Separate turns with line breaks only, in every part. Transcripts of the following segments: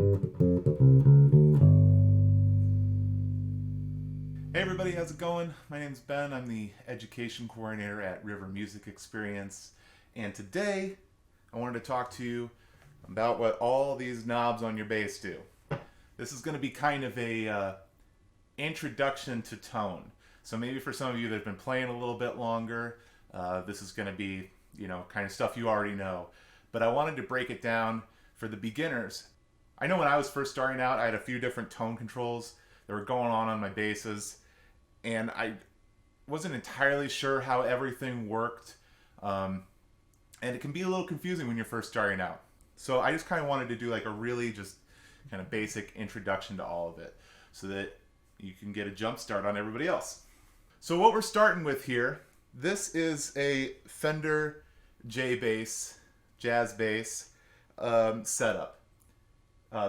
Hey everybody, how's it going? My name's Ben. I'm the education coordinator at River Music Experience. And today I wanted to talk to you about what all these knobs on your bass do. This is going to be kind of a introduction to tone. So maybe for some of you that have been playing a little bit longer, this is going to be, kind of stuff you already know. But I wanted to break it down for the beginners. I know when I was first starting out, I had a few different tone controls that were going on my basses, and I wasn't entirely sure how everything worked. And it can be a little confusing when you're first starting out. So I just kind of wanted to do like a really just kind of basic introduction to all of it so that you can get a jump start on everybody else. So what we're starting with here, this is a Fender J-Bass, jazz bass setup.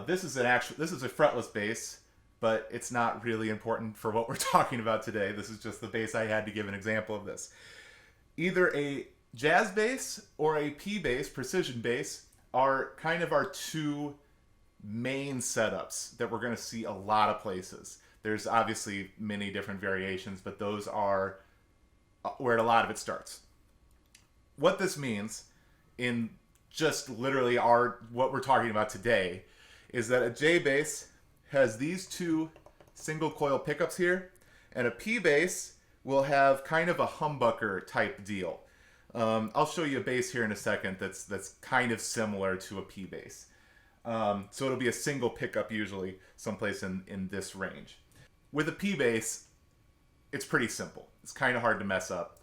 This is a fretless bass, but it's not really important for what we're talking about today. This is just the bass I had to give an example of this. Either a jazz bass or a P bass, precision bass, are kind of our two main setups that we're going to see a lot of places. There's obviously many different variations, but those are where a lot of it starts. What this means in just literally what we're talking about today is that a J bass has these two single coil pickups here, and a P bass will have kind of a humbucker type deal. I'll show you a bass here in a second that's kind of similar to a P bass. So it'll be a single pickup usually someplace in this range. With a P bass, it's pretty simple. It's kind of hard to mess up.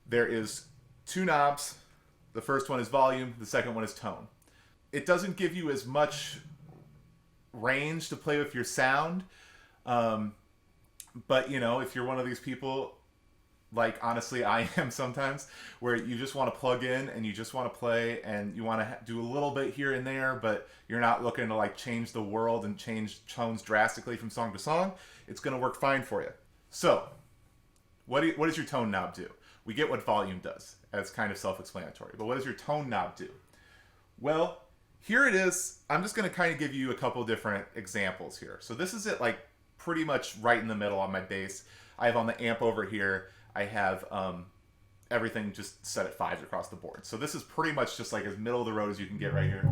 There is two knobs. The first one is volume, the second one is tone. It doesn't give you as much range to play with your sound, but if you're one of these people, like honestly I am sometimes, where you just want to plug in and you just want to play and you want to do a little bit here and there, but you're not looking to like change the world and change tones drastically from song to song, it's going to work fine for you. So what does your tone knob do? We get what volume does. That's kind of self-explanatory, but what does your tone knob do? Well, here it is. I'm just going to kind of give you a couple different examples here. So this is it, like pretty much right in the middle on my bass. I have on the amp over here, I have everything just set at 5s across the board. So this is pretty much just like as middle of the road as you can get right here.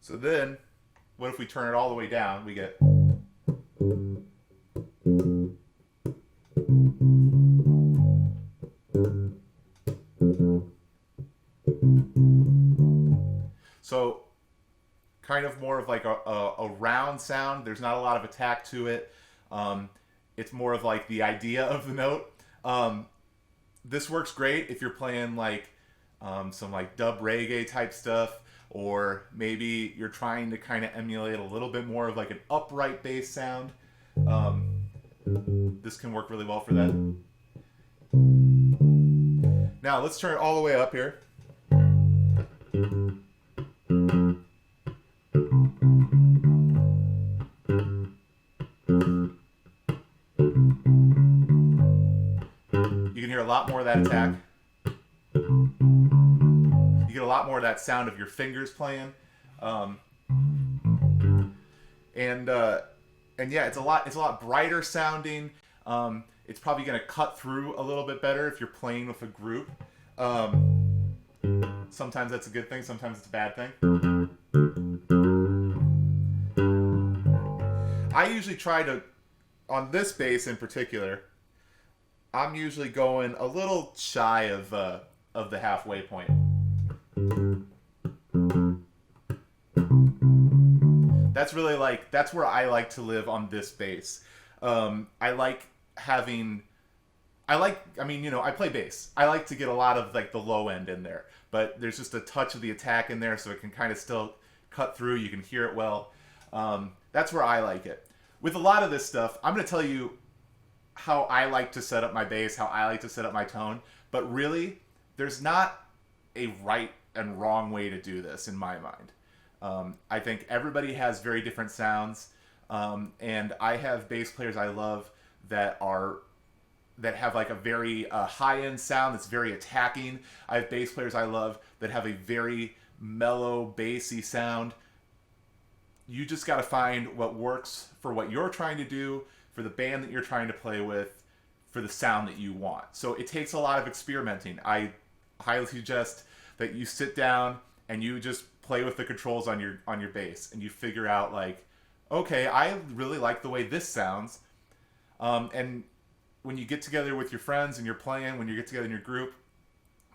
So then, what if we turn it all the way down? We get... So kind of more of like a round sound. There's not a lot of attack to it. It's more of like the idea of the note. This works great if you're playing like some like dub reggae type stuff, or maybe you're trying to kind of emulate a little bit more of like an upright bass sound. This can work really well for that. Now let's turn it all the way up here. You can hear a lot more of that attack. You get a lot more of that sound of your fingers playing. And yeah, it's a lot brighter sounding. It's probably going to cut through a little bit better if you're playing with a group. Sometimes that's a good thing, sometimes it's a bad thing. I usually try to, on this bass in particular, I'm usually going a little shy of the halfway point. That's really that's where I like to live on this bass. I play bass. I like to get a lot of like the low end in there, but there's just a touch of the attack in there, so it can kind of still cut through. You can hear it well. That's where I like it. With a lot of this stuff, I'm going to tell you how I like to set up my bass, how I like to set up my tone, but really, there's not a right and wrong way to do this in my mind. I think everybody has very different sounds, and I have bass players I love that are that have like a very high-end sound that's very attacking. I have bass players I love that have a very mellow, bassy sound. You just got to find what works for what you're trying to do, for the band that you're trying to play with, for the sound that you want. So it takes a lot of experimenting. I highly suggest that you sit down and you just play with the controls on your bass, and you figure out like, okay, I really like the way this sounds. And when you get together with your friends and you're playing, when you get together in your group,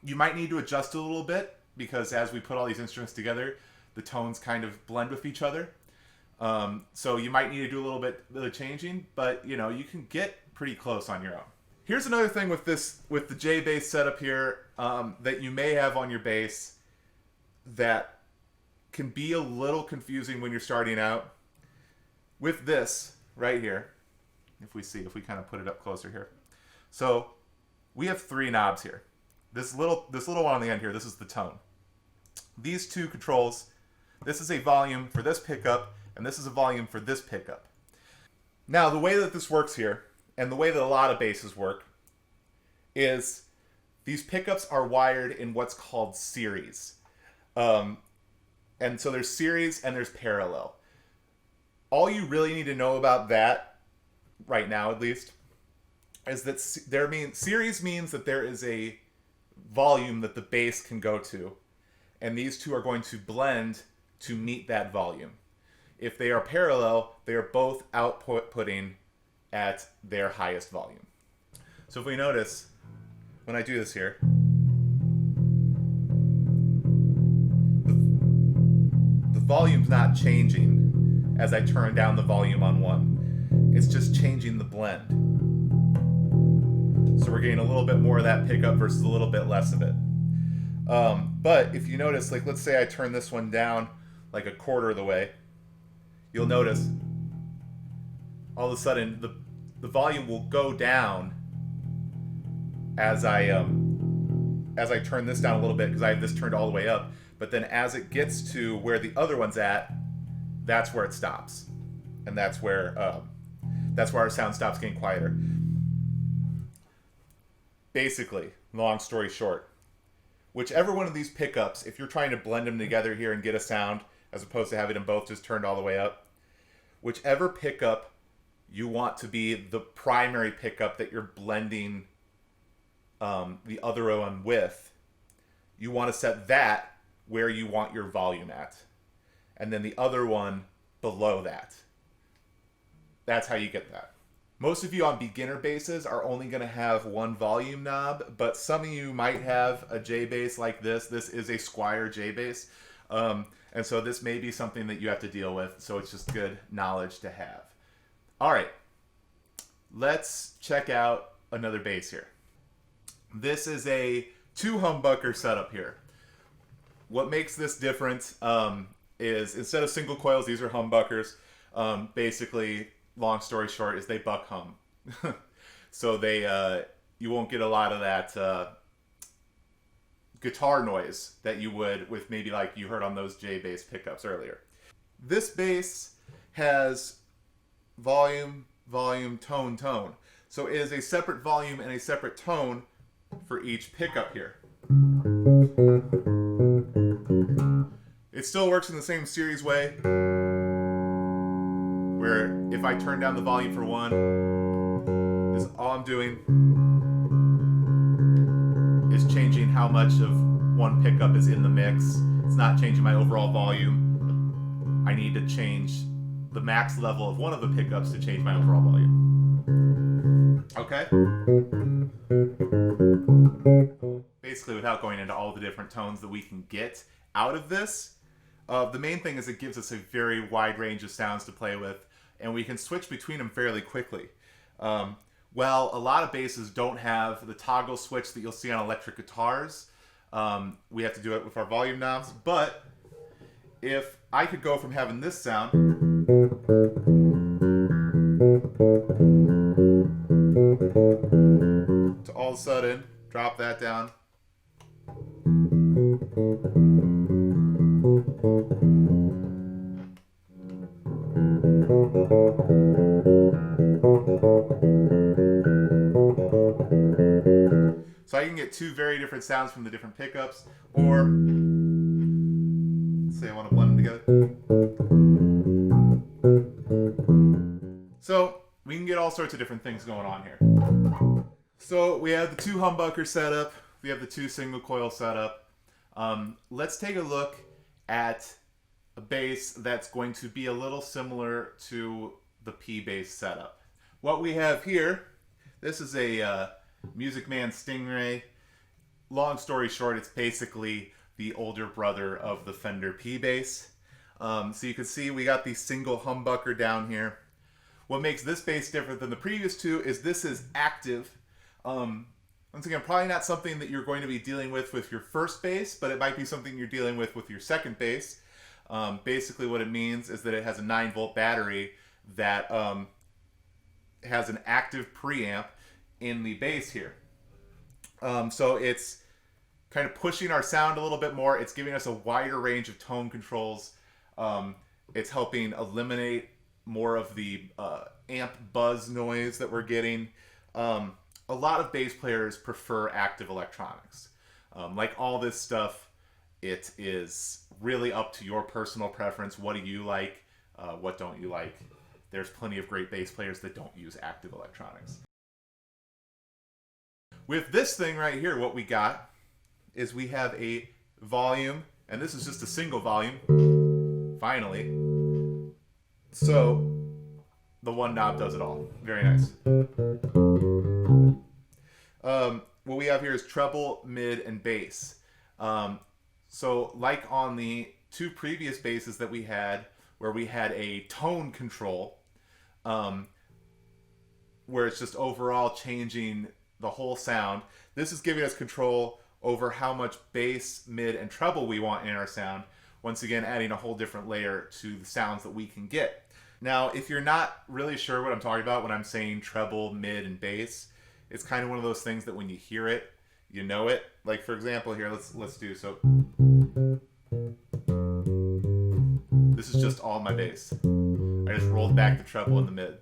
you might need to adjust a little bit, because as we put all these instruments together, the tones kind of blend with each other. So you might need to do a little bit of changing, but you know, you can get pretty close on your own. Here's another thing with the J bass setup here, that you may have on your bass that can be a little confusing when you're starting out. With this right here, if we kind of put it up closer here. So we have 3 knobs here. This little one on the end here, this is the tone. These 2 controls, this is a volume for this pickup, and this is a volume for this pickup. Now, the way that this works here, and the way that a lot of basses work, is these pickups are wired in what's called series. And so there's series and there's parallel. All you really need to know about that, right now at least, is that series means that there is a volume that the bass can go to, and these 2 are going to blend to meet that volume. If they are parallel, they are both outputting at their highest volume. So if we notice, when I do this here, the volume's not changing as I turn down the volume on one. It's just changing the blend. So we're getting a little bit more of that pickup versus a little bit less of it. But if you notice, like let's say I turn this one down like a quarter of the way, you'll notice all of a sudden the volume will go down as I turn this down a little bit, because I have this turned all the way up. But then as it gets to where the other one's at, that's where it stops, and that's where our sound stops getting quieter. Basically, long story short, whichever one of these pickups, if you're trying to blend them together here and get a sound, as opposed to having them both just turned all the way up, whichever pickup you want to be the primary pickup that you're blending the other one with, you want to set that where you want your volume at, and then the other one below that. That's how you get that. Most of you on beginner basses are only going to have one volume knob, but some of you might have a J bass like this. This is a Squier J bass, and so this may be something that you have to deal with, so it's just good knowledge to have. All right, let's check out another bass here. This is a 2 humbucker setup here. What makes this different is instead of single coils, these are humbuckers. Basically, long story short, is they buck hum. So they you won't get a lot of that guitar noise that you would with maybe like you heard on those J bass pickups earlier. This bass has volume, volume, tone, tone. So it is a separate volume and a separate tone for each pickup here. It still works in the same series way, where if I turn down the volume for one, is all I'm doing is changing how much of one pickup is in the mix. It's not changing my overall volume. I need to change the max level of one of the pickups to change my overall volume. Okay? Basically, without going into all the different tones that we can get out of this, the main thing is it gives us a very wide range of sounds to play with, and we can switch between them fairly quickly. Well, a lot of basses don't have the toggle switch that you'll see on electric guitars. We have to do it with our volume knobs, but if I could go from having this sound to all of a sudden drop that down, So I can get two very different sounds from the different pickups, or say I want to blend them together. So we can get all sorts of different things going on here. So we have the two humbuckers set up. We have the two single coil set up. Let's take a look at a bass that's going to be a little similar to the P bass setup. What we have here, this is a Music Man Stingray. Long story short, it's basically the older brother of the Fender P bass. So you can see we got the single humbucker down here. What makes this bass different than the previous two is this is active. Once again, probably not something that you're going to be dealing with your first bass, but it might be something you're dealing with your second bass. Basically what it means is that it has a 9-volt battery that has an active preamp in the bass here. So it's kind of pushing our sound a little bit more. It's giving us a wider range of tone controls. It's helping eliminate more of the amp buzz noise that we're getting. A lot of bass players prefer active electronics. Like all this stuff, it is really up to your personal preference. What do you like? What don't you like? There's plenty of great bass players that don't use active electronics. With this thing right here, what we got is we have a volume, and this is just a single volume, finally. So the one knob does it all. Very nice. What we have here is treble, mid, and bass. So like on the two previous basses that we had, where we had a tone control, where it's just overall changing the whole sound, this is giving us control over how much bass, mid, and treble we want in our sound. Once again, adding a whole different layer to the sounds that we can get. Now, if you're not really sure what I'm talking about when I'm saying treble, mid, and bass, it's kind of one of those things that when you hear it, you know it. Like for example here, let's do so. This is just all my bass. I just rolled back the treble and the mid.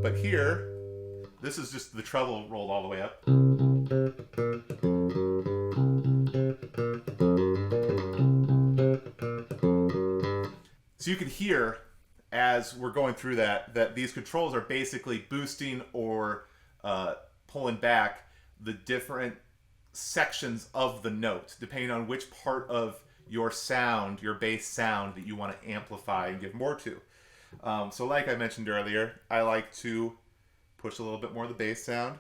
But here, this is just the treble rolled all the way up. So you can hear as we're going through that these controls are basically boosting or pulling back the different sections of the note, depending on which part of your sound, your bass sound, that you want to amplify and give more to. So like I mentioned earlier, I like to push a little bit more of the bass sound.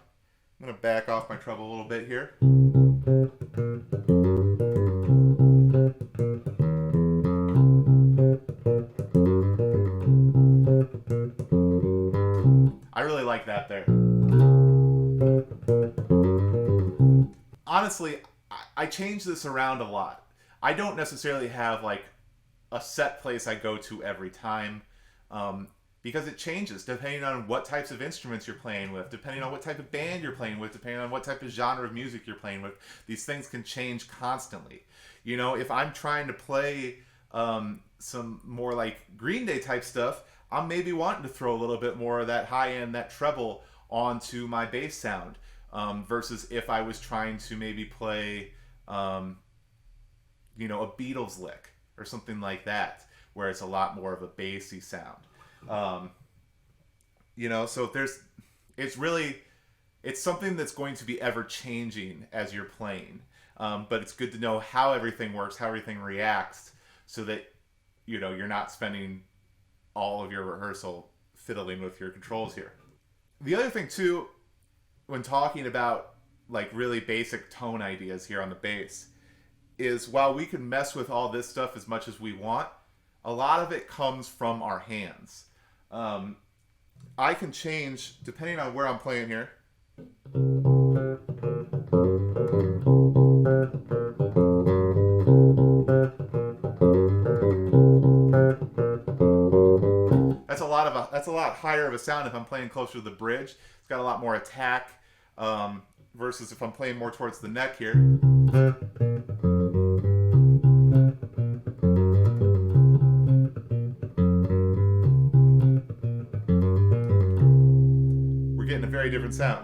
I'm going to back off my treble a little bit here. I really like that there. Honestly, I change this around a lot. I don't necessarily have like a set place I go to every time, because it changes depending on what types of instruments you're playing with, depending on what type of band you're playing with, depending on what type of genre of music you're playing with. These things can change constantly. You know, if I'm trying to play some more like Green Day type stuff, I'm maybe wanting to throw a little bit more of that high end, that treble onto my bass sound, versus if I was trying to maybe play, you know, a Beatles lick or something like that, where it's a lot more of a bassy sound. You know, so it's something that's going to be ever changing as you're playing. But it's good to know how everything works, how everything reacts, so that, you know, you're not spending all of your rehearsal fiddling with your controls here. The other thing too, when talking about like really basic tone ideas here on the bass, is while we can mess with all this stuff as much as we want, a lot of it comes from our hands. I can change depending on where I'm playing here. That's a lot higher of a sound if I'm playing closer to the bridge. It's got a lot more attack, versus if I'm playing more towards the neck here. getting a very different sound.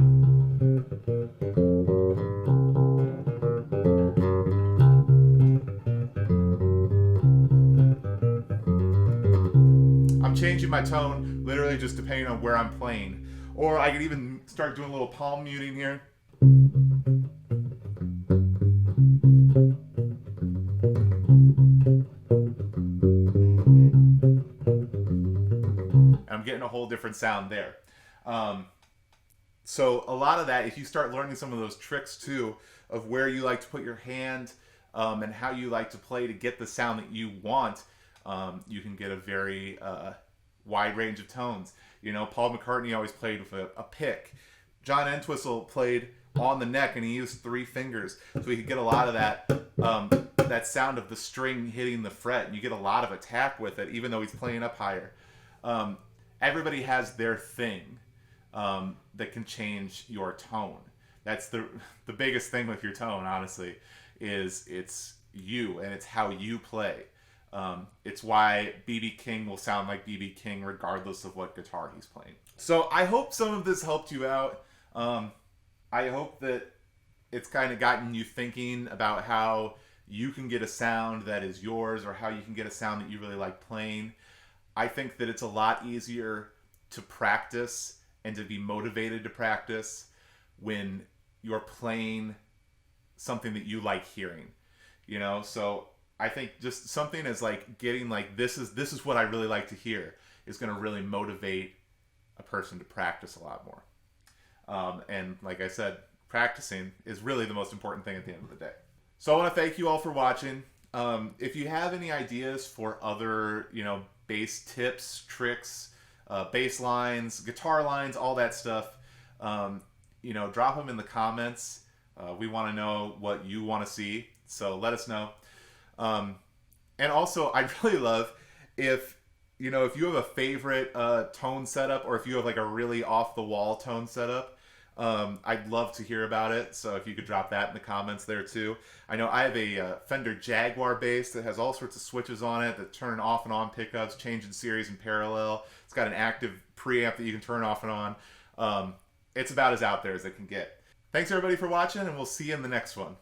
I'm changing my tone literally just depending on where I'm playing. Or I could even start doing a little palm muting here. And I'm getting a whole different sound there. So a lot of that, if you start learning some of those tricks too, of where you like to put your hand and how you like to play to get the sound that you want, you can get a very wide range of tones. You know, Paul McCartney always played with a pick. John Entwistle played on the neck, and he used 3 fingers, so he could get a lot of that that sound of the string hitting the fret, and you get a lot of attack with it, even though he's playing up higher. Everybody has their thing that can change your tone. That's the biggest thing with your tone, honestly, is it's you, and it's how you play. It's why B.B. King will sound like B.B. King regardless of what guitar he's playing. So I hope some of this helped you out. I hope that it's kind of gotten you thinking about how you can get a sound that is yours, or how you can get a sound that you really like playing. I think that it's a lot easier to practice and to be motivated to practice when you're playing something that you like hearing, you know? So I think just something as like getting like, this is what I really like to hear, is going to really motivate a person to practice a lot more. And like I said, practicing is really the most important thing at the end of the day. So I want to thank you all for watching. If you have any ideas for other, bass tips, tricks, bass lines, guitar lines, all that stuff, drop them in the comments. We want to know what you want to see, so let us know. And also, I'd really love if you have a favorite tone setup, or if you have like a really off-the-wall tone setup. I'd love to hear about it, so if you could drop that in the comments there too. I know I have a Fender Jaguar bass that has all sorts of switches on it that turn off and on pickups, change in series and parallel. It's got an active preamp that you can turn off and on. It's about as out there as it can get. Thanks everybody for watching, and we'll see you in the next one.